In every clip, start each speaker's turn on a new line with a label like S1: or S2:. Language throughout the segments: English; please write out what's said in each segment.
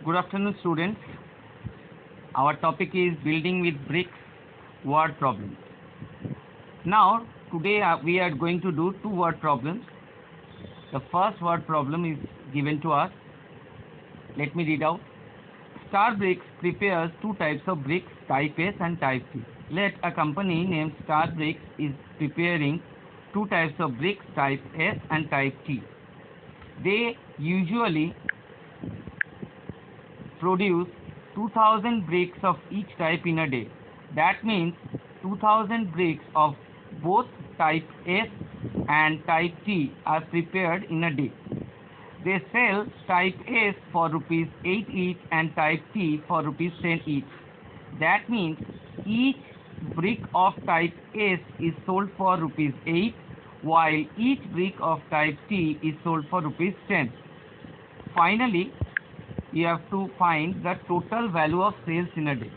S1: Good afternoon, students. Our topic is building with bricks word problems. Now, today we are going to do two word problems. The first word problem is given to us. Let me read out. Star Bricks prepares two types of bricks, type S and type T. Let a company named Star Bricks is preparing two types of bricks, type S and type T. They usually produce 2000 bricks of each type in a day. That means 2000 bricks of both type S and type T are prepared in a day. They sell type S for rupees 8 each and type T for rupees 10 each. That means each brick of type S is sold for rupees 8 while each brick of type T is sold for rupees 10. Finally, you have to find the total value of sales in a day.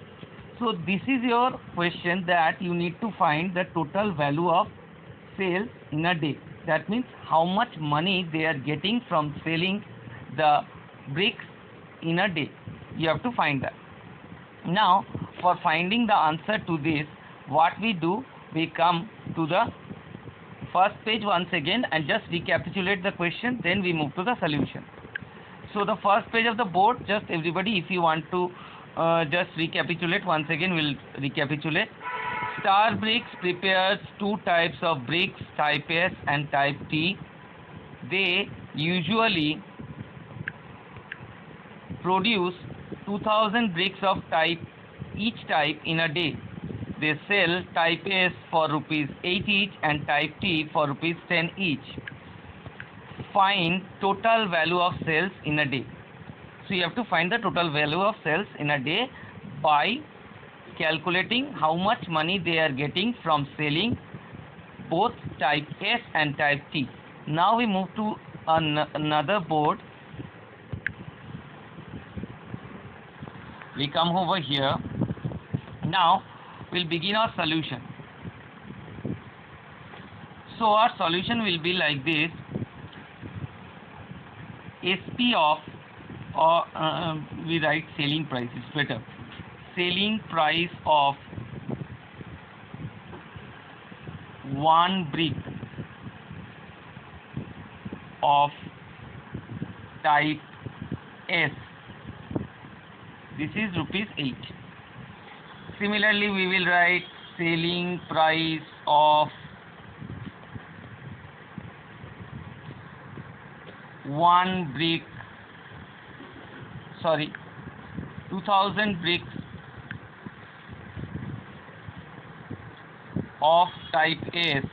S1: So this is your question, that you need to find the total value of sales in a day. That means how much money they are getting from selling the bricks in a day. You have to find that. Now, for finding the answer to this, what we do, we come to the first page once again and just recapitulate the question, then we move to the solution. So the first page of the board, just everybody, if you want to just recapitulate once again, we'll recapitulate. Star Bricks prepares two types of bricks, type S and type T. They usually produce 2000 bricks of each type in a day. They sell type S for rupees 8 each and type T for rupees 10 each. Find total value of sales in a day. So you have to find the total value of sales in a day by calculating how much money they are getting from selling both type S and type T. Now we move to another board. We come over here. Now we'll begin our solution. So our solution will be like this. SP of, or we write selling price, it's better. Selling price of one brick of type S. This is rupees 8. Similarly, we will write selling price of one brick, 2000 bricks of type S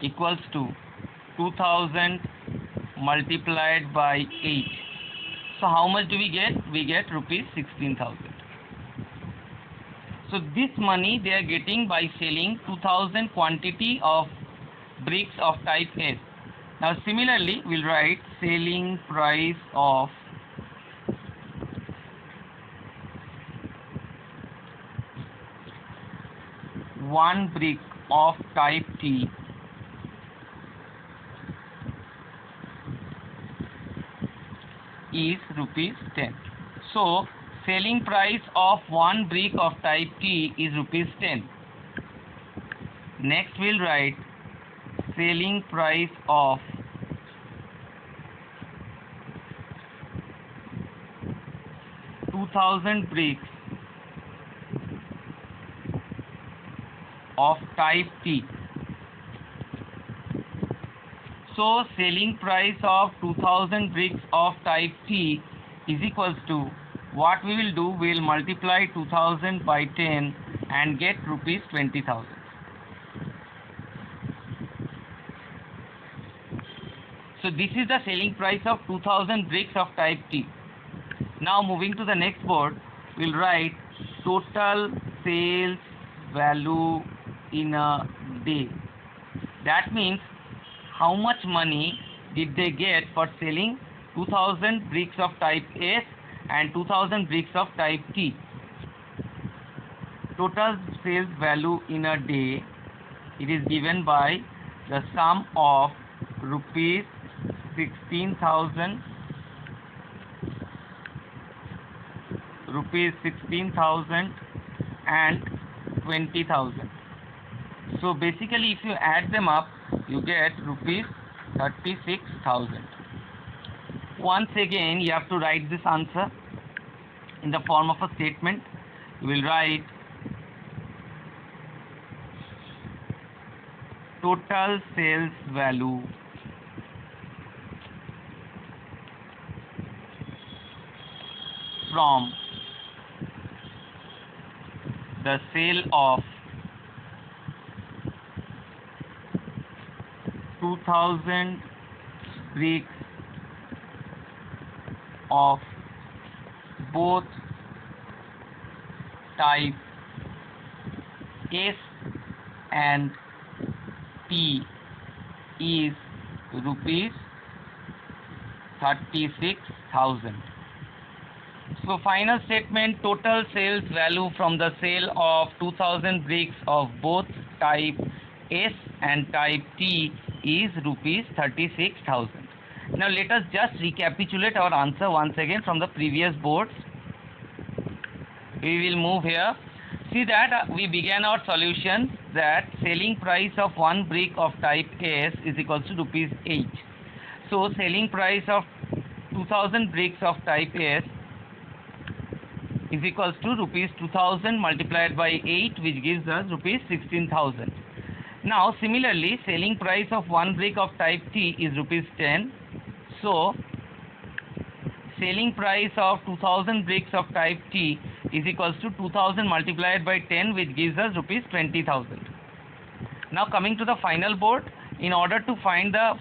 S1: equals to 2000 multiplied by 8. So how much do we get? We get rupees 16,000. So this money they are getting by selling 2000 quantity of bricks of type S. Now similarly, we'll write selling price of one brick of type T is rupees 10. So selling price of one brick of type T is rupees 10. Next we'll write selling price of $2,000 bricks of type T. So selling price of 2000 bricks of type T is equals to, what we will do, we will multiply 2000 by 10 and get rupees 20,000. So this is the selling price of 2000 bricks of type T. Now moving to the next board, we will write total sales value in a day. That means how much money did they get for selling 2000 bricks of type S and 2000 bricks of type T. Total sales value in a day it is given by the sum of rupees 16,000, and 20,000. So basically, if you add them up, you get rupees 36,000. Once again, you have to write this answer in the form of a statement. You will write total sales value from the sale of 2,000 bricks of both type S and T is rupees 36,000. So final statement, total sales value from the sale of 2,000 bricks of both type S and type T is rupees 36,000. Now let us just recapitulate our answer once again from the previous boards. We will move here. See that we began our solution that selling price of one brick of type S is equals to rupees 8. So selling price of 2,000 bricks of type S is equals to rupees 2,000 multiplied by 8, which gives us rupees 16,000. Now similarly, selling price of one brick of type T is rupees 10. So selling price of 2,000 bricks of type T is equals to 2,000 multiplied by 10, which gives us rupees 20,000. Now coming to the final board, in order to find the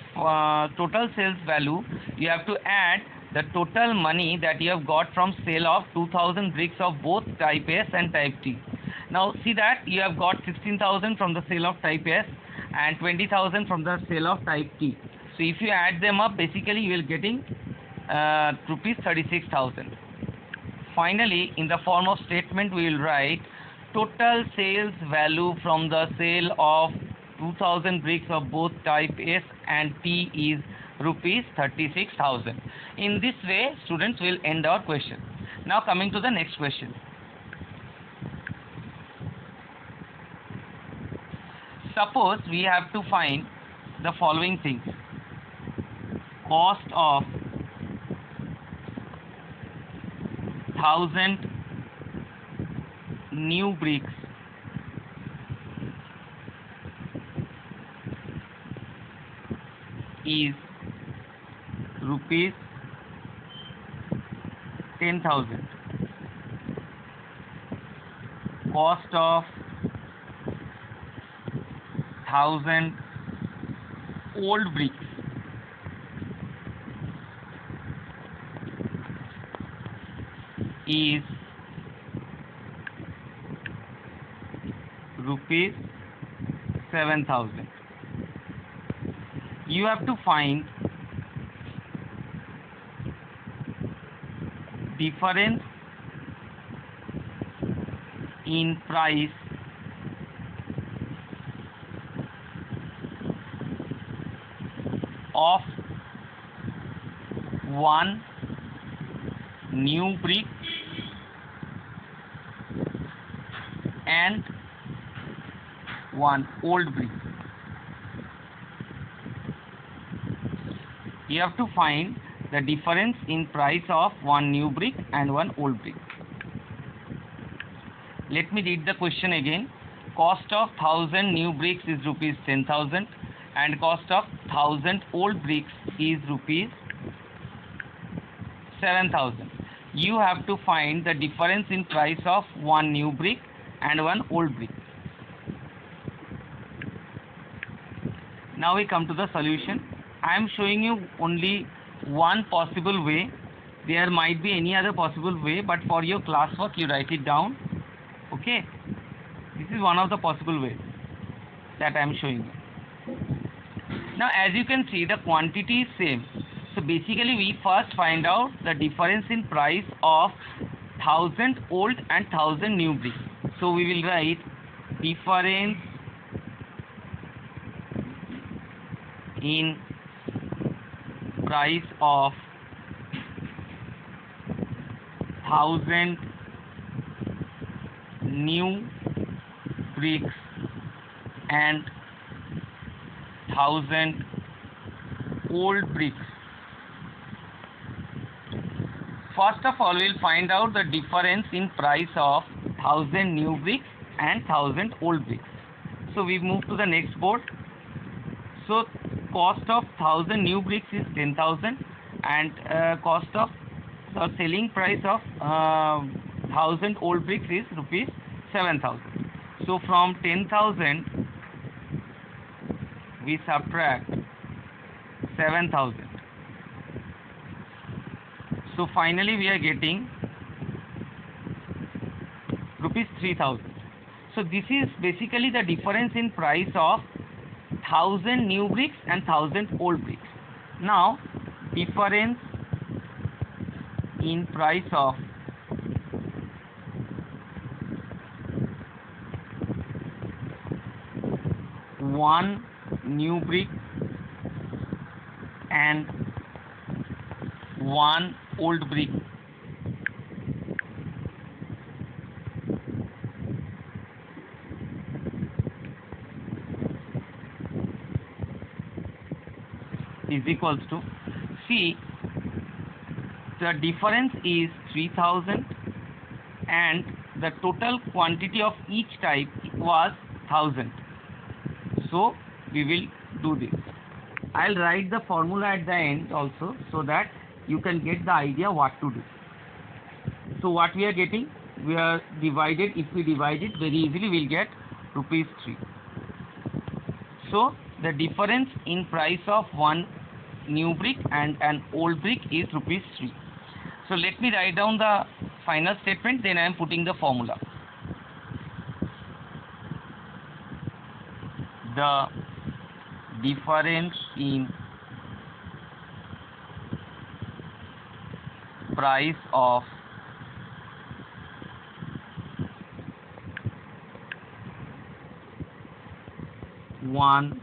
S1: total sales value, you have to add the total money that you have got from sale of 2,000 bricks of both type S and type T. Now see that you have got 16,000 from the sale of type S and 20,000 from the sale of type T. So if you add them up, basically you will getting rupees 36,000. Finally, in the form of statement, we will write total sales value from the sale of 2,000 bricks of both type S and T is rupees 36,000. In this way, students will end our question. Now coming to the next question. Suppose we have to find the following things. Cost of 1,000 new bricks is rupees 10,000. Cost of 1,000 old bricks is rupees 7,000. You have to find difference in price of one new brick and one old brick. You have to find the difference in price of one new brick and one old brick. Let me read the question again. Cost of 1,000 new bricks is rupees 10,000 and cost of 1,000 old bricks is rupees 7,000. You have to find the difference in price of one new brick and one old brick. Now we come to the solution. I am showing you only one possible way. There might be any other possible way, but for your classwork you write it down. Okay, this is one of the possible ways that I am showing you. Now as you can see, the quantity is same. So basically we first find out the difference in price of 1,000 old and 1,000 new bricks. So we will write difference in price of 1000 new bricks and 1000 old bricks. First of all, we'll find out the difference in price of 1000 new bricks and 1000 old bricks. So we move to the next board. So cost of 1000 new bricks is 10,000 and cost of selling price of 1000 old bricks is rupees 7,000. So from 10,000 we subtract 7,000. So finally we are getting rupees 3,000. So this is basically the difference in price of 1000 new bricks and 1000 old bricks. Now difference in price of one new brick and one old brick is equals to, see, the difference is 3000 and the total quantity of each type was 1000. So we will do this. I'll write the formula at the end also so that you can get the idea what to do. So what we are getting, we are divided, if we divide it very easily we'll get rupees 3. So the difference in price of one new brick and an old brick is rupees 3. So let me write down the final statement, then I am putting the formula. The difference in price of one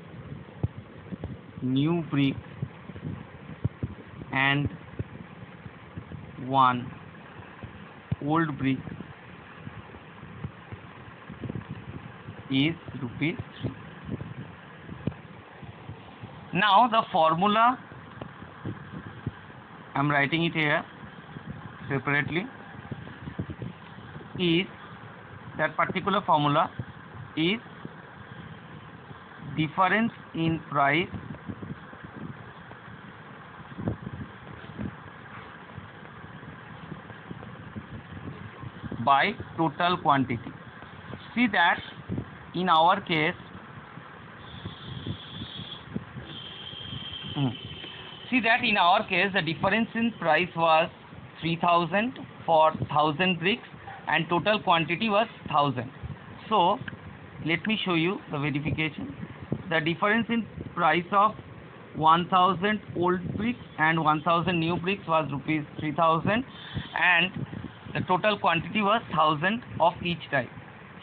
S1: new brick and one old brick is rupees 3. Now the formula, I am writing it here separately, is, that particular formula is difference in price by total quantity. See that in our case, the difference in price was 3000 for 1000 bricks and total quantity was 1000. So let me show you the verification. The difference in price of 1000 old bricks and 1000 new bricks was rupees 3000 and the total quantity was 1000 of each type.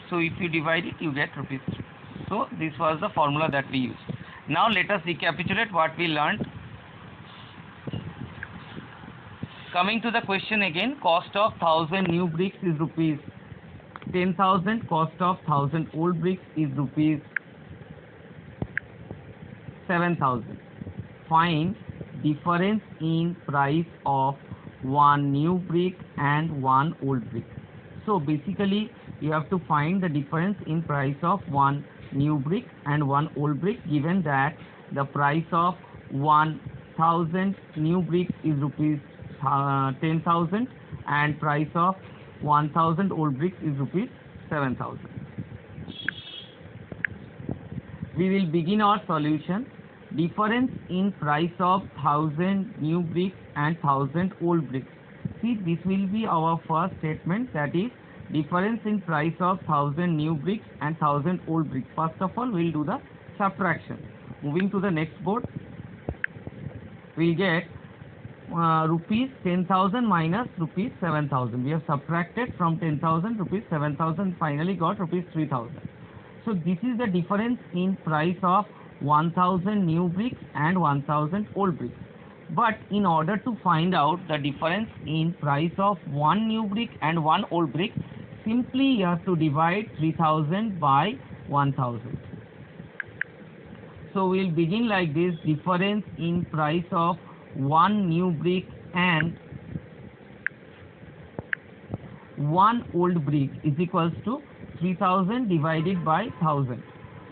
S1: So if you divide it, you get rupees 3. So this was the formula that we used. Now let us recapitulate what we learned. Coming to the question again, cost of 1000 new bricks is rupees 10,000, cost of 1000 old bricks is rupees 7,000. Find difference in price of one new brick and one old brick. So basically you have to find the difference in price of one new brick and one old brick, given that the price of 1000 new brick is rupees 10,000 and price of 1000 old bricks is rupees 7,000. We will begin our solution. Difference in price of 1000 new bricks and 1000 old bricks. See, this will be our first statement, that is difference in price of 1000 new bricks and 1000 old bricks. First of all, we will do the subtraction. Moving to the next board, we will get rupees 10,000 minus rupees 7,000. We have subtracted from 10,000 rupees 7,000, finally got rupees 3,000. So this is the difference in price of 1000 new bricks and 1000 old bricks. But in order to find out the difference in price of one new brick and one old brick, simply you have to divide 3000 by 1000. So we'll begin like this: difference in price of one new brick and one old brick is equals to 3000 divided by 1000.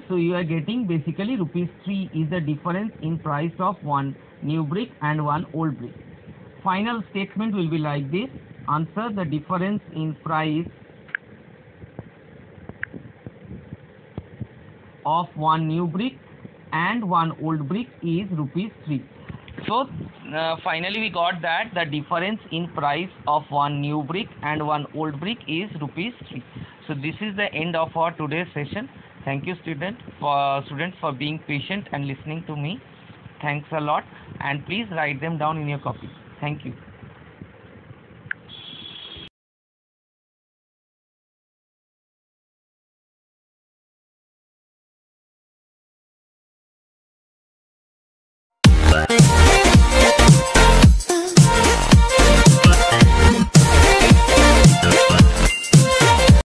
S1: So you are getting basically rupees 3 is the difference in price of one new brick and one old brick. Final statement will be like this: answer, the difference in price of one new brick and one old brick is rupees 3. So finally we got that the difference in price of one new brick and one old brick is rupees 3. So this is the end of our today's session. Thank you students for being patient and listening to me. Thanks a lot, and please write them down in your copy. Thank you.